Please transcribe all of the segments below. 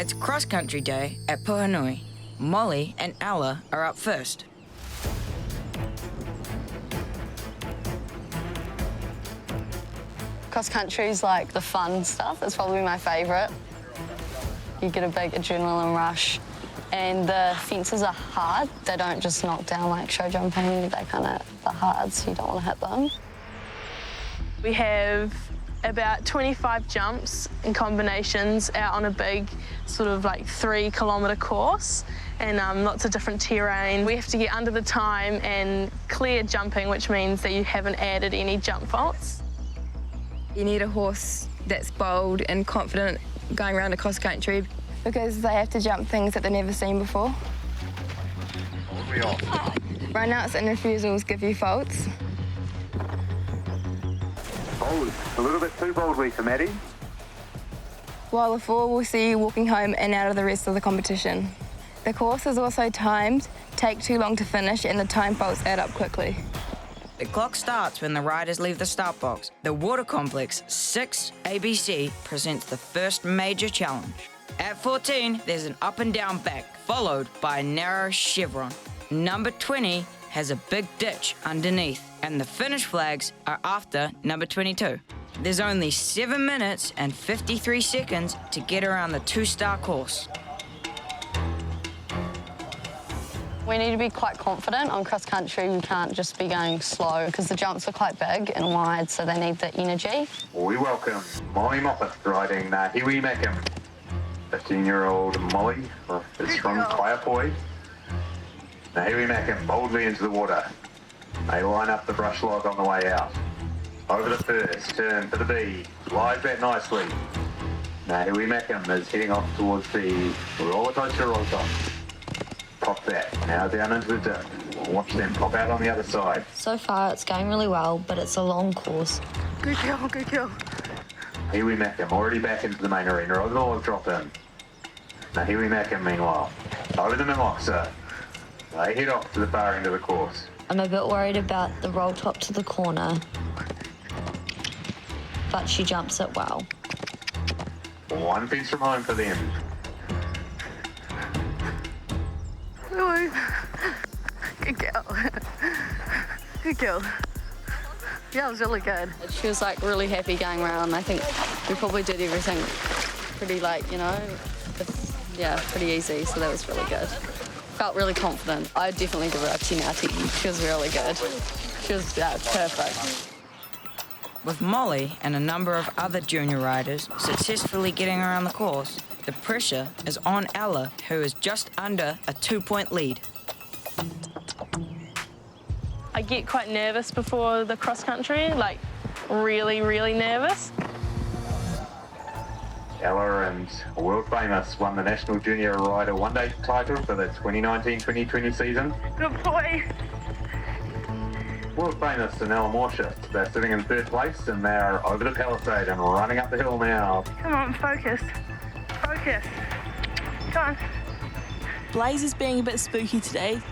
It's cross-country day at Puhinui. Molly and Ella are up first. Cross-country is like the fun stuff. It's probably my favourite. You get a big adrenaline rush. And the fences are hard. They don't just knock down like show jumping. They're hard, so you don't want to hit them. We have about 25 jumps and combinations out on a big sort of like 3-kilometre course and lots of different terrain. We have to get under the time and clear jumping, which means that you haven't added any jump faults. You need a horse that's bold and confident going around a cross country because they have to jump things that they've never seen before. Run-outs and refusals give you faults. Bold. A little bit too boldly for Maddie. While the fall will see you walking home and out of the rest of the competition. The course is also timed, take too long to finish, and the time faults add up quickly. The clock starts when the riders leave the start box. The water complex 6 ABC presents the first major challenge. At 14, there's an up and down back, followed by a narrow chevron. Number 20 has a big ditch underneath, and the finish flags are after number 22. There's only 7 minutes and 53 seconds to get around the 2-star course. We need to be quite confident on cross-country. We can't just be going slow because the jumps are quite big and wide, so they need the energy. We welcome Molly Moffat riding Hiwi Macam. 15-year-old Molly is from Kaiapoi. Hiwi Macam boldly into the water. They line up the brush log on the way out. Over the first, turn for the B, glides that nicely. Hiwi Macam is heading off towards the roller coaster roll top. Pop that, now down into the dip. Watch them pop out on the other side. So far it's going really well, but it's a long course. Good kill, good kill. Hiwi Macam already back into the main arena, over the log drop in. Hiwi Macam meanwhile, over the Mimoxa. They head off to the far end of the course. I'm a bit worried about the roll top to the corner, but she jumps it well. One piece from home for them. Good kill. Good kill. Yeah, it was really good. She was like really happy going around. I think we probably did everything pretty pretty easy, so that was really good. Felt really confident. I'd definitely give her a 10 out of 10. She was really good. She was perfect. With Molly and a number of other junior riders successfully getting around the course, the pressure is on Ella, who is just under a 2-point lead. I get quite nervous before the cross-country, like really, really nervous. Ella and world famous won the National Junior Rider One-Day title for the 2019-2020 season. Good boy. World famous and Ella Morsha. They're sitting in 3rd place and they're over the palisade and running up the hill now. Come on, focus. Focus. Come on. Blaze is being a bit spooky today.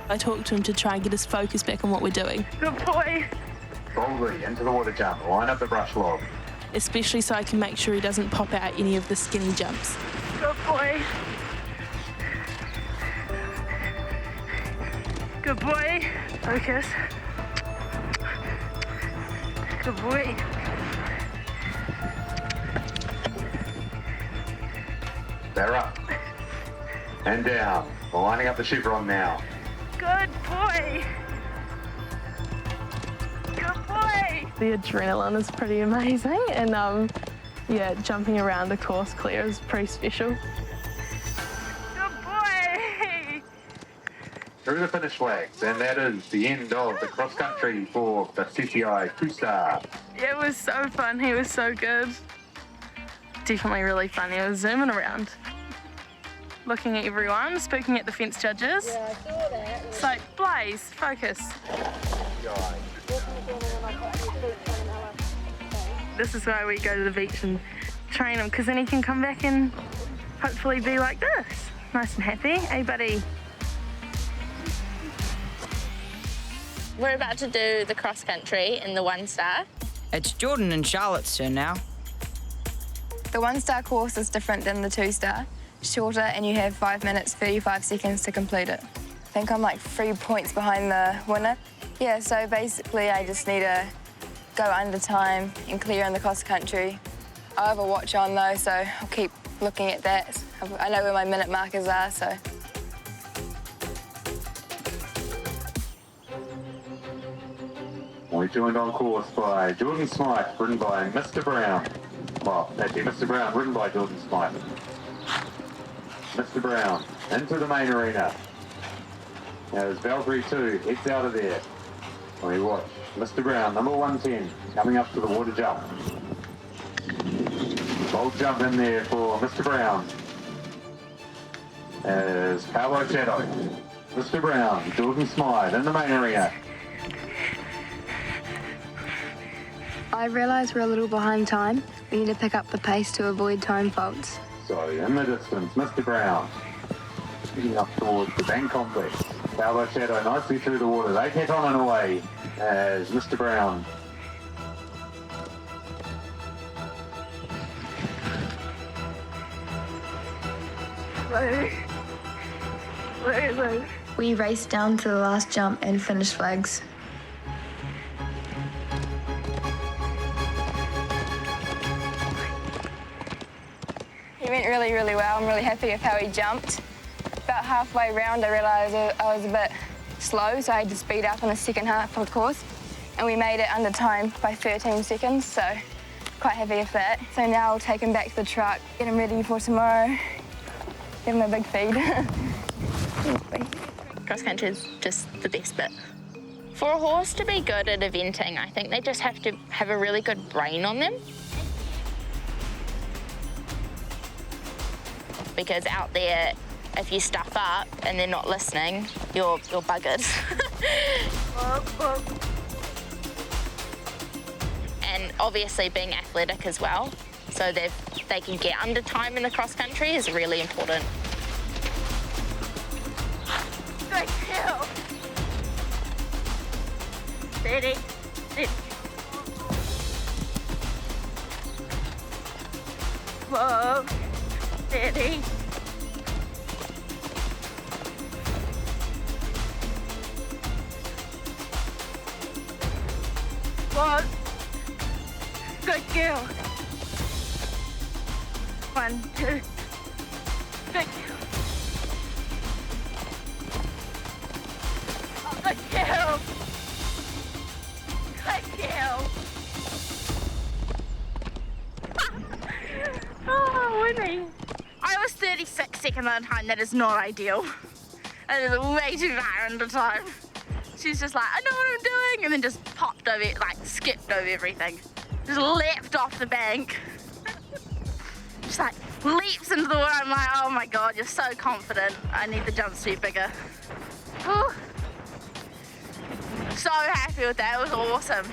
I talked to him to try and get his focus back on what we're doing. Good boy. Boldly into the water jump, line up the brush log. Especially so I can make sure he doesn't pop out any of the skinny jumps. Good boy. Good boy. Focus. Good boy. They're up. And down. We're lining up the chevron now. Good boy. Good boy. The adrenaline is pretty amazing, and yeah, jumping around the course clear is pretty special. Good boy. Through the finish flags, and that is the end of the cross country for the CCI 2-star. It was so fun. He was so good. Definitely really fun. He was zooming around, looking at everyone, speaking at the fence judges. Yeah, I saw that. It's like, Blaze, focus. This is why we go to the beach and train him, because then he can come back and hopefully be like this. Nice and happy. Hey, buddy. We're about to do the cross country in the 1-star. It's Jordan and Charlotte's turn now. The 1-star course is different than the 2-star. Shorter, and you have 5 minutes, 35 seconds to complete it. I think I'm like 3 points behind the winner. Yeah, so basically I just need to go under time and clear in the cross country. I have a watch on though, so I'll keep looking at that. I know where my minute markers are, so. We're joined on course by Jordan Smythe, ridden by Mr. Brown. Well, actually, Mr. Brown, ridden by Jordan Smythe. Mr. Brown, into the main arena. As Valkyrie 2 heads out of there. We watch Mr. Brown, number 110, coming up to the water jump. Bold jump in there for Mr. Brown. As Paolo Shadow, Mr. Brown, Jordan Smythe in the main arena. I realise we're a little behind time. We need to pick up the pace to avoid time faults. So in the distance, Mr. Brown, heading up towards the bank complex. Paolo Shadow nicely through the water. They get on and away as Mr. Brown. We raced down to the last jump and finished flags. He went really, really well. I'm really happy with how he jumped. About halfway round, I realised I was a bit slow, so I had to speed up in the second half of the course. And we made it under time by 13 seconds, so quite happy with that. So now I'll take him back to the truck, get him ready for tomorrow, give him a big feed. Cross country is just the best bit. For a horse to be good at eventing, I think they just have to have a really good brain on them. Because out there, if you stuff up and they're not listening, you're buggered. And obviously being athletic as well, so they can get under time in the cross country is really important. Good kill. Steady. Whoa. Steady. One. Good girl. 1, 2. Good girl. Oh, good girl. Good girl. Oh, winning. I was 36 seconds at a time. That is not ideal. That is way too far under time. She's just like, I know what I'm doing, and then just popped over, like skipped over everything. Just leapt off the bank. Just like leaps into the water. I'm like, oh my God, you're so confident. I need the jumps to be bigger. Whew. So happy with that, it was awesome.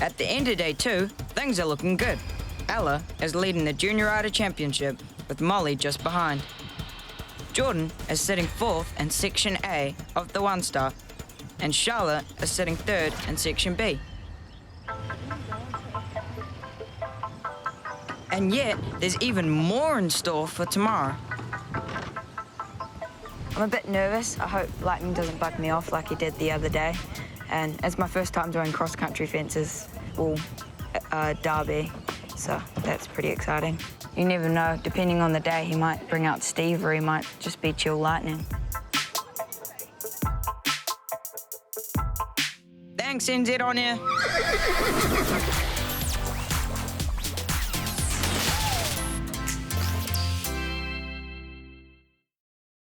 At the end of day 2, things are looking good. Ella is leading the Junior Rider Championship, with Molly just behind. Jordan is sitting 4th in Section A of the 1-star, and Charlotte is sitting 3rd in Section B. And yet, there's even more in store for tomorrow. I'm a bit nervous. I hope lightning doesn't bug me off like he did the other day. And it's my first time doing cross-country fences, derby, so that's pretty exciting. You never know, depending on the day, he might bring out Steve or he might just be chill lightning. Thanks, NZ On Air.